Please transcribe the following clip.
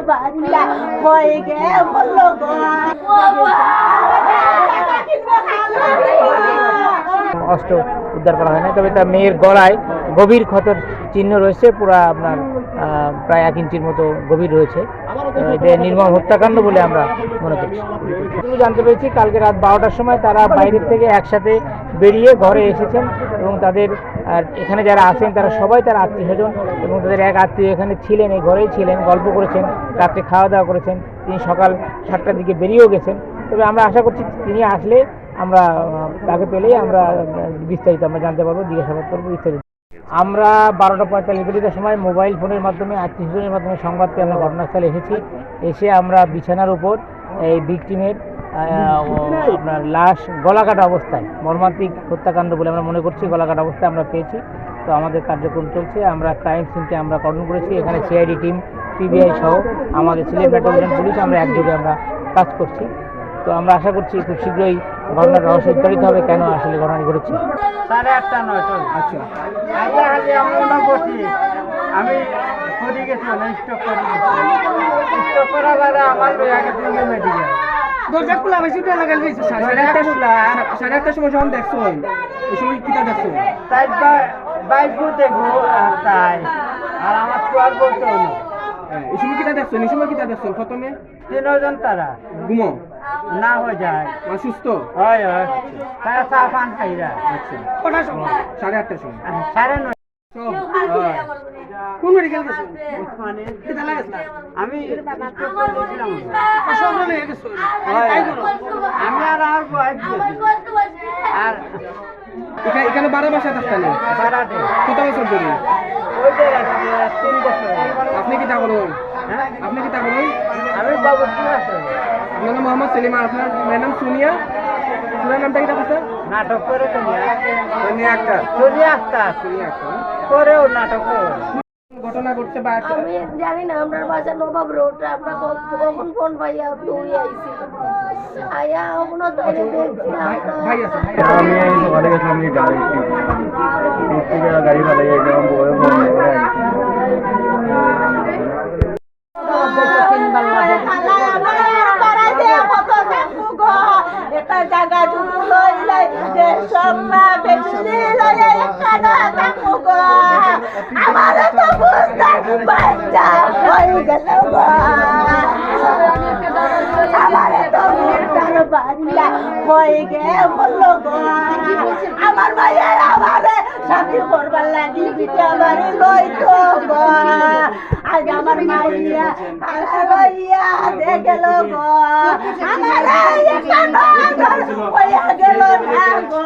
বাড়িয়া হয়ে গেল গো। অস্ত্র উদ্ধার করা হয় না, তবে তার মেয়ের গলায় গভীর ক্ষতর চিহ্ন রয়েছে, পুরা আপনার প্রায় 1 ইঞ্চির মতো গভীর রয়েছে। এটা নির্মম হত্যাকাণ্ড বলে আমরা মনে করছি। জানতে পেরেছি কালকে রাত 12টার সময় তারা বাইরের থেকে একসাথে বেরিয়ে ঘরে এসেছেন এবং তাদের এখানে যারা আছেন তারা সবাই তার আত্মীয় স্বজন এবং তাদের এক আত্মীয় এখানে ছিলেন, এই ঘরেই ছিলেন, গল্প করেছেন, রাত্রে খাওয়া দাওয়া করেছেন। তিনি সকাল 7টার দিকে বেরিয়েও গেছেন। তবে আমরা আশা করছি তিনি আসলে আমরা তাকে পেলেই আমরা বিস্তারিত আমরা জানতে পারবো, জিজ্ঞাসাবাদ করবো বিস্তারিত। আমরা 12টা 45 সময় মোবাইল ফোনের মাধ্যমে আত্মীয় স্বজনের মাধ্যমে সংবাদ পেয়ে আমরা ঘটনাস্থলে এসে আমরা বিছানার উপর এই ভিকটিমের আপনার লাশ গলাকাটা অবস্থায়, মর্মান্তিক হত্যাকাণ্ড বলে আমরা মনে করছি, গলাকাটা অবস্থায় আমরা পেয়েছি। তো আমাদের কার্যক্রম চলছে, আমরা ক্রাইম সিনকে আমরা কর্ডন করেছি। এখানে সিআইডি টিম, পিবিআই সহ আমাদের সিলেট মেট্রোপলিটন পুলিশ আমরা একযোগে আমরা কাজ করছি। তো আমরা আশা করছি খুব শীঘ্রই ঘটনার রহস্য উদ্ঘাটিত হবে, কেন আসলে ঘটনা ঘটেছে। 8:30-9টা। আচ্ছা, আমি পড়ে গেছি, স্টক করার পরে আমার আগে তিনটে মেডিকেল দরজা খোলা বেশি তো লাগাই দিয়েছে। 8:30 সময় যখন দেখছো ওই সময় কিটা দেখছো? তাই বাইক দেখবো তাই, আর আমার চুয়ার বলতে হলো এই সময় কিটা দেখছো? এই সময় কিটা দেখছো? প্রথমে 3 জন তারা ঘুমো না হয়ে যায়, অসুস্থ হয় হয়, তারা চা পান খাইরা। আচ্ছা, কটার সময়? 8:30 সময়। 9:30। কোন মেডিকেল গেছো? ওসমানে। কিটা লাগেছ? আমি স্টক করে দিলাম। সব নিয়ে গেছো? তাই করো। আমি আর বয়স আর এখানে 12 বছর থাকতেন? 12তে। কত বছর ধরে? ওই যে 3 বছর। আপনি কি তা বলেন? হ্যাঁ, আপনি কি তা বলেন? আমি বাবু সুনিয়া। আপনার নাম মোহাম্মদ সেলিম, আর আপনার মেয়ের নাম সুনিয়া। সুনিয়ার নামটা কি তা বলতে? নাটক করে সুনিয়া। সুনিয়া আক্তার। সুনিয়া আক্তার। সুনিয়া আক্তার করেও নাটক করে। ঘটনা ঘটছে বা আমি জানি না, আমরা বাসা নবাব রোড, আমরা কখন ফোন পাইয়া দৌড়ে আইছি। আয়া কোনো ধরে দেখছি না। ভাই আছে। আমি সকালে গেছিলাম কি গাড়ি ভাড়া গেছিলাম বড় বড় একটা জায়গা জুড়ে লইলাই দেশম না বেশি লইয়া একটা না থাকবো গো। আমার তো বুঝতে বাচ্চা হয়ে গেল গো। আমার তো বুঝতে বাচ্চা হয়ে গেল গো। আমার মায়ের আমারে সাথে করবার লাগি পিঠে আমারে লইতো গো। আজ আমার মাইয়া লইয়া দে গেল গো। আমার একটা না হইয়া গেল না গো।